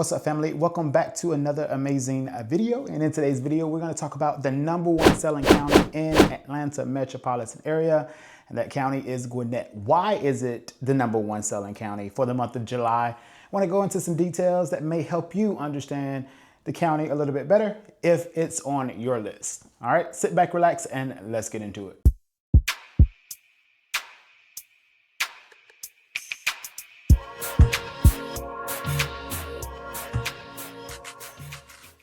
What's up, family? Welcome back to another amazing video. And in today's video, we're going to talk about the #1 selling county in Atlanta metropolitan area. And that county is Gwinnett. Why is it the #1 selling county for the month of July? I want to go into some details that may help you understand the county a little bit better if it's on your list. All right, sit back, relax, and let's get into it.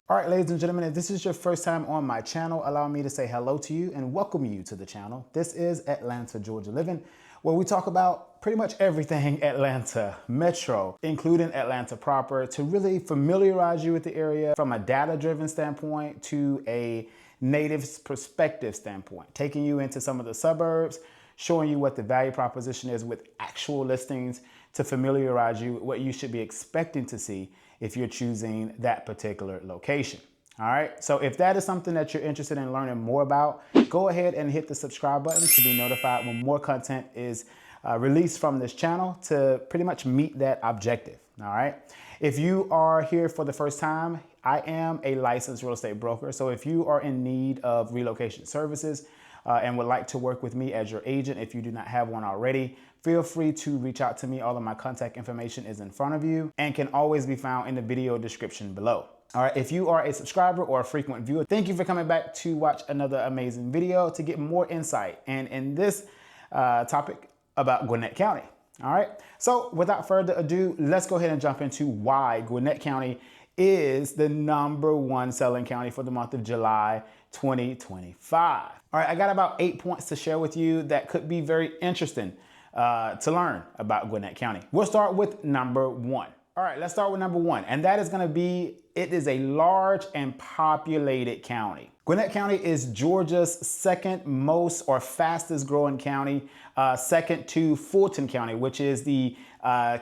All right, ladies and gentlemen, if this is your first time on my channel, allow me to say hello to you and welcome you to the channel. This is Atlanta, Georgia Living, where we talk about pretty much everything Atlanta Metro, including Atlanta proper, to really familiarize you with the area from a data-driven standpoint to a native perspective standpoint, taking you into some of the suburbs, showing you what the value proposition is with actual listings to familiarize you with what you should be expecting to see if you're choosing that particular location. All right, so if that is something that you're interested in learning more about, go ahead and hit the subscribe button to be notified when more content is released from this channel to pretty much meet that objective. All right, if you are here for the first time, I am a licensed real estate broker. So if you are in need of relocation services and would like to work with me as your agent, if you do not have one already, feel free to reach out to me. All of my contact information is in front of you and can always be found in the video description below. All right, if you are a subscriber or a frequent viewer, thank you for coming back to watch another amazing video to get more insight and in this topic about Gwinnett County. All right, so without further ado, let's go ahead and jump into why Gwinnett County is the #1 selling county for the month of July 2025. All right, I got about 8 points to share with you that could be very interesting to learn about Gwinnett County. We'll start with #1. All right, let's start with #1, and that is gonna be, it is a large and populated county. Gwinnett County is Georgia's second most or fastest growing county, second to Fulton County, which is the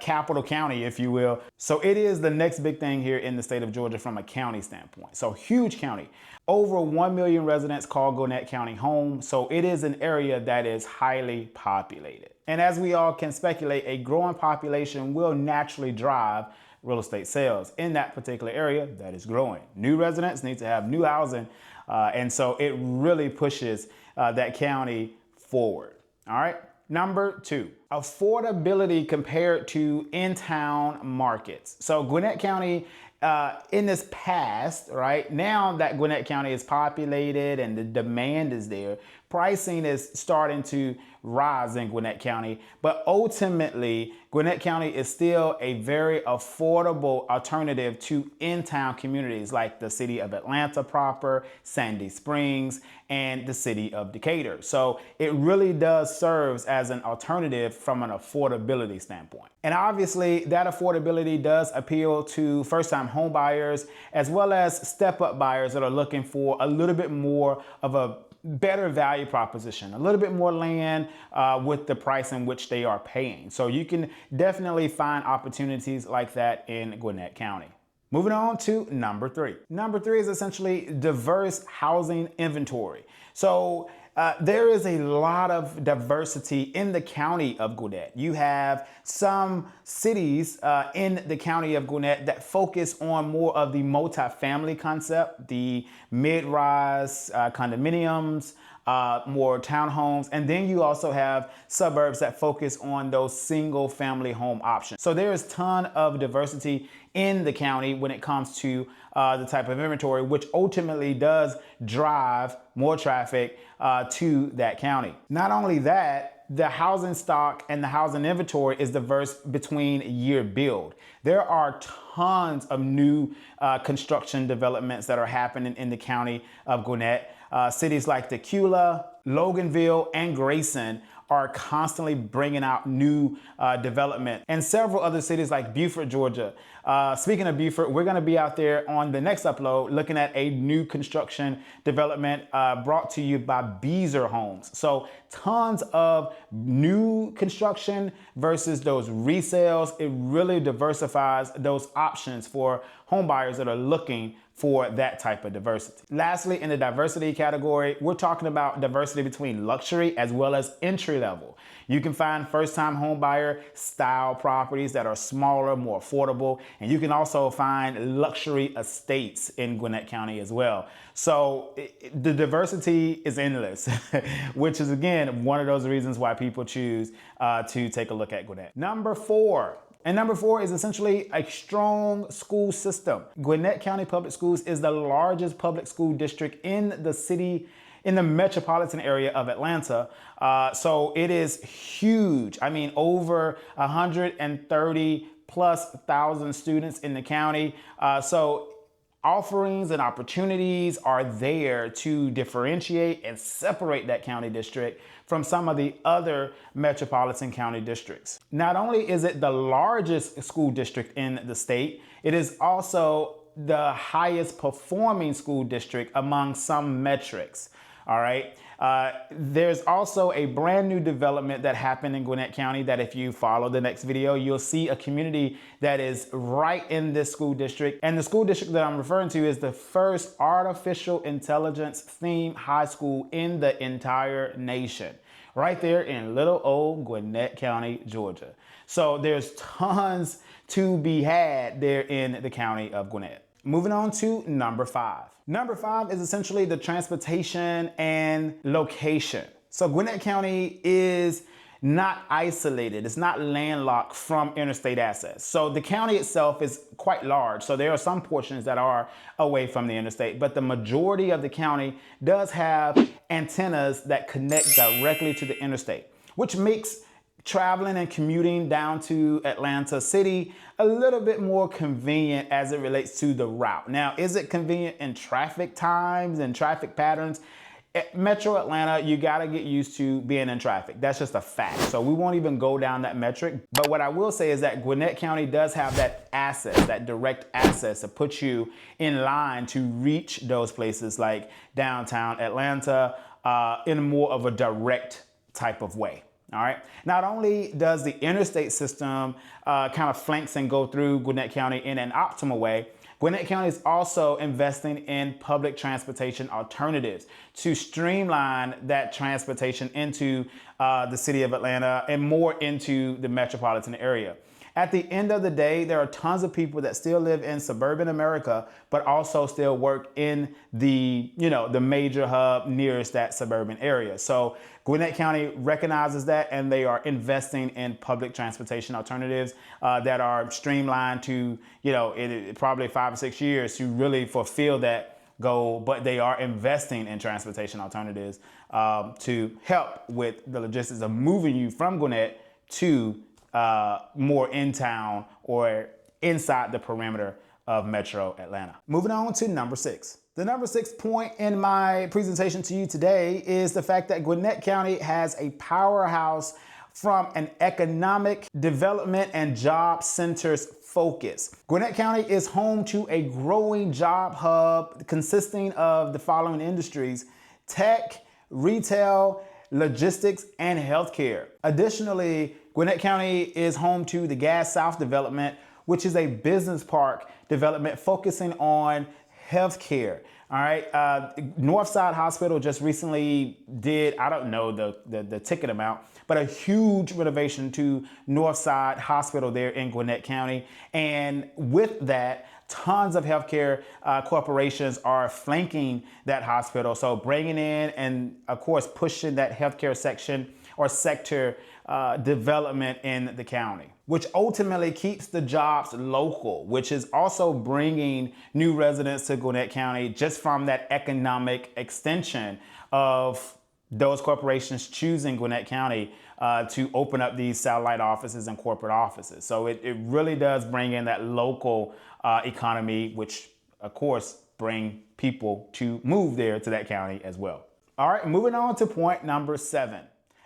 capital county, if you will. So it is the next big thing here in the state of Georgia from a county standpoint. So huge county. Over 1 million residents call Gwinnett County home. So it is an area that is highly populated. And as we all can speculate, a growing population will naturally drive real estate sales in that particular area that is growing. New residents need to have new housing. And so it really pushes that county forward. All right. #2, affordability compared to in-town markets. So Gwinnett County in this past, right, now that Gwinnett County is populated and the demand is there, pricing is starting to rise in Gwinnett County, but ultimately Gwinnett County is still a very affordable alternative to in-town communities like the city of Atlanta proper, Sandy Springs, and the city of Decatur. So it really does serve as an alternative from an affordability standpoint. And obviously that affordability does appeal to first-time home buyers as well as step-up buyers that are looking for a little bit more of a better value proposition, a little bit more land with the price in which they are paying. So you can definitely find opportunities like that in Gwinnett County. Moving on to #3. #3 is essentially diverse housing inventory. So there is a lot of diversity in the county of Gwinnett. You have some cities in the county of Gwinnett that focus on more of the multifamily concept, the mid-rise condominiums, more townhomes, and then you also have suburbs that focus on those single family home options. So there is a ton of diversity in the county when it comes to the type of inventory, which ultimately does drive more traffic to that county. Not only that, the housing stock and the housing inventory is diverse between year build. There are tons of new construction developments that are happening in the county of Gwinnett. Cities like Tequila, Loganville, and Grayson are constantly bringing out new development, and several other cities like Beaufort, Georgia. Speaking of Beaufort, we're going to be out there on the next upload looking at a new construction development brought to you by Beezer Homes. So tons of new construction versus those resales. It really diversifies those options for home buyers that are looking for that type of diversity. Lastly, in the diversity category, we're talking about diversity between luxury as well as entry level. You can find first-time home buyer style properties that are smaller, more affordable, and you can also find luxury estates in Gwinnett County as well. So the diversity is endless, which is again one of those reasons why people choose to take a look at Gwinnett. Number 4. And number 4 is essentially a strong school system. Gwinnett County Public Schools is the largest public school district in the city, in the metropolitan area of Atlanta. So it is huge. I mean, over 130 plus thousand students in the county. So offerings and opportunities are there to differentiate and separate that county district from some of the other metropolitan county districts. Not only is it the largest school district in the state, it is also the highest performing school district among some metrics. All right. There's also a brand new development that happened in Gwinnett County that if you follow the next video, you'll see a community that is right in this school district. And the school district that I'm referring to is the first artificial intelligence themed high school in the entire nation, right there in little old Gwinnett County, Georgia. So there's tons to be had there in the county of Gwinnett. Moving on to number 5. Number 5 is essentially the transportation and location. So Gwinnett County is not isolated. It's not landlocked from interstate access. So the county itself is quite large. So there are some portions that are away from the interstate, but the majority of the county does have antennas that connect directly to the interstate, which makes traveling and commuting down to Atlanta City a little bit more convenient as it relates to the route. Now, is it convenient in traffic times and traffic patterns? At Metro Atlanta, you gotta get used to being in traffic. That's just a fact. So we won't even go down that metric. But what I will say is that Gwinnett County does have that access, that direct access to put you in line to reach those places like downtown Atlanta in more of a direct type of way. All right. Not only does the interstate system kind of flanks and go through Gwinnett County in an optimal way, Gwinnett County is also investing in public transportation alternatives to streamline that transportation into the city of Atlanta and more into the metropolitan area. At the end of the day, there are tons of people that still live in suburban America, but also still work in the, the major hub nearest that suburban area. So Gwinnett County recognizes that, and they are investing in public transportation alternatives that are streamlined to, probably 5 or 6 years to really fulfill that goal. But they are investing in transportation alternatives to help with the logistics of moving you from Gwinnett to more in town or inside the perimeter of Metro Atlanta. Moving on to number 6. The number 6 point in my presentation to you today is the fact that Gwinnett County has a powerhouse from an economic development and job centers focus. Gwinnett County is home to a growing job hub consisting of the following industries: tech, retail, logistics, and healthcare. Additionally, Gwinnett County is home to the Gas South development, which is a business park development focusing on healthcare. All right. Northside Hospital just recently did, I don't know the ticket amount, but a huge renovation to Northside Hospital there in Gwinnett County. And with that, tons of healthcare corporations are flanking that hospital. So bringing in and, of course, pushing that healthcare section or sector development in the county, which ultimately keeps the jobs local, which is also bringing new residents to Gwinnett County just from that economic extension of those corporations choosing Gwinnett County to open up these satellite offices and corporate offices. So it really does bring in that local economy, which of course bring people to move there to that county as well. All right, moving on to point number 7.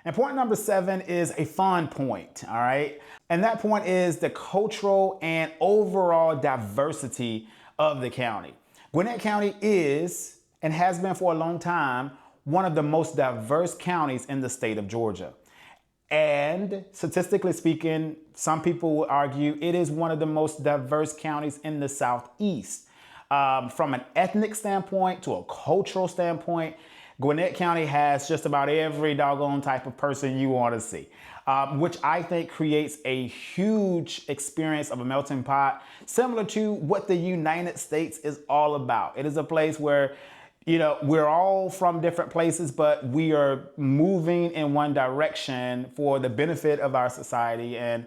And point number 7 is a fun point, all right? And that point is the cultural and overall diversity of the county. Gwinnett County is, and has been for a long time, one of the most diverse counties in the state of Georgia. And statistically speaking, some people will argue it is one of the most diverse counties in the Southeast. From an ethnic standpoint to a cultural standpoint, Gwinnett County has just about every doggone type of person you want to see, which I think creates a huge experience of a melting pot, similar to what the United States is all about. It is a place where, you know, we're all from different places, but we are moving in one direction for the benefit of our society. And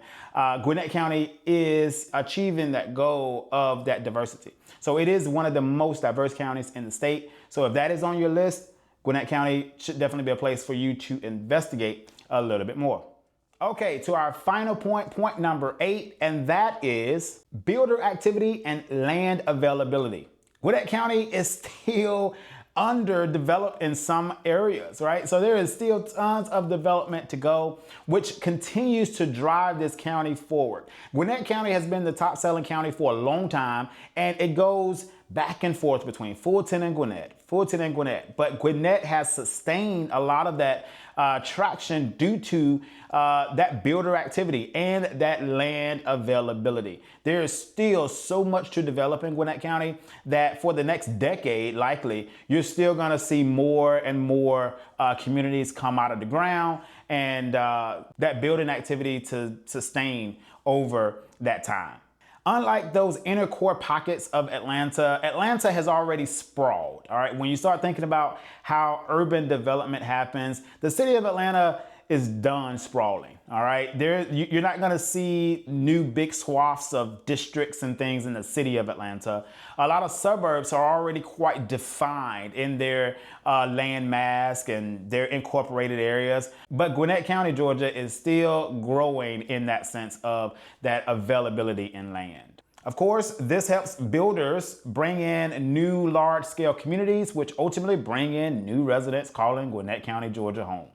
Gwinnett County is achieving that goal of that diversity. So it is one of the most diverse counties in the state. So if that is on your list, Gwinnett County should definitely be a place for you to investigate a little bit more. Okay, to our final point, point number 8, and that is builder activity and land availability. Gwinnett County is still underdeveloped in some areas, right? So there is still tons of development to go, which continues to drive this county forward. Gwinnett County has been the top selling county for a long time, and it goes back and forth between Fulton and Gwinnett, but Gwinnett has sustained a lot of that traction due to that builder activity and that land availability. There is still so much to develop in Gwinnett County that for the next decade, likely, you're still gonna see more and more communities come out of the ground, and that building activity to sustain over that time. Unlike those inner core pockets of Atlanta, Atlanta has already sprawled, all right? When you start thinking about how urban development happens, the city of Atlanta is done sprawling, all right? You're not gonna see new big swaths of districts and things in the city of Atlanta. A lot of suburbs are already quite defined in their land mass and their incorporated areas. But Gwinnett County, Georgia is still growing in that sense of that availability in land. Of course, this helps builders bring in new large-scale communities, which ultimately bring in new residents calling Gwinnett County, Georgia home.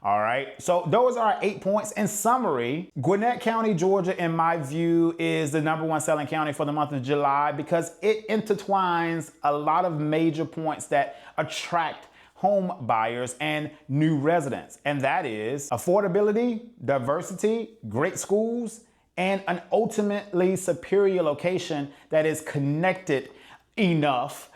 All right, so those are our 8 points. In summary, Gwinnett County, Georgia, in my view, is the #1 selling county for the month of July because it intertwines a lot of major points that attract home buyers and new residents. And that is affordability, diversity, great schools, and an ultimately superior location that is connected enough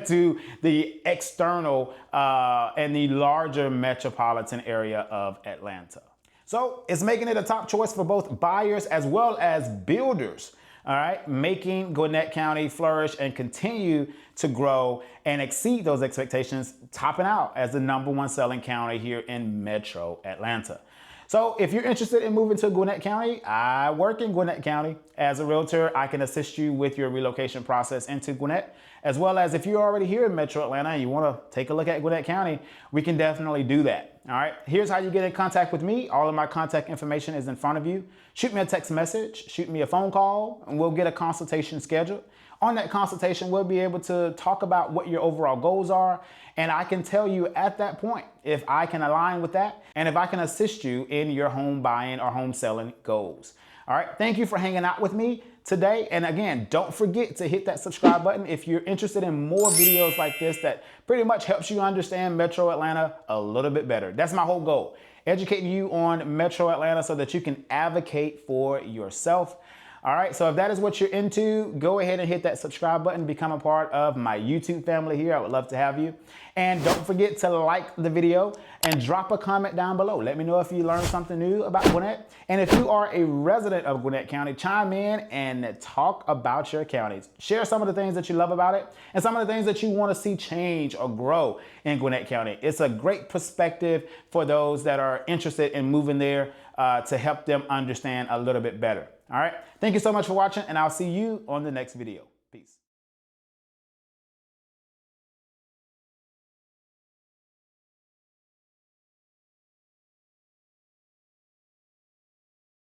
to the external and the larger metropolitan area of Atlanta. So it's making it a top choice for both buyers as well as builders, all right, making Gwinnett County flourish and continue to grow and exceed those expectations, topping out as the #1 selling county here in Metro Atlanta. So if you're interested in moving to Gwinnett County, I work in Gwinnett County. As a realtor, I can assist you with your relocation process into Gwinnett, as well as if you're already here in Metro Atlanta and you want to take a look at Gwinnett County, we can definitely do that. All right, here's how you get in contact with me. All of my contact information is in front of you. Shoot me a text message, shoot me a phone call, and we'll get a consultation scheduled. On that consultation, we'll be able to talk about what your overall goals are, and I can tell you at that point if I can align with that and if I can assist you in your home buying or home selling goals. All right, thank you for hanging out with me today. And again, don't forget to hit that subscribe button if you're interested in more videos like this that pretty much helps you understand Metro Atlanta a little bit better. That's my whole goal, educating you on Metro Atlanta so that you can advocate for yourself. All right, so if that is what you're into, go ahead and hit that subscribe button, become a part of my YouTube family here. I would love to have you. And don't forget to like the video and drop a comment down below. Let me know if you learned something new about Gwinnett. And if you are a resident of Gwinnett County, chime in and talk about your counties. Share some of the things that you love about it and some of the things that you want to see change or grow in Gwinnett County. It's a great perspective for those that are interested in moving there to help them understand a little bit better. All right, thank you so much for watching, and I'll see you on the next video.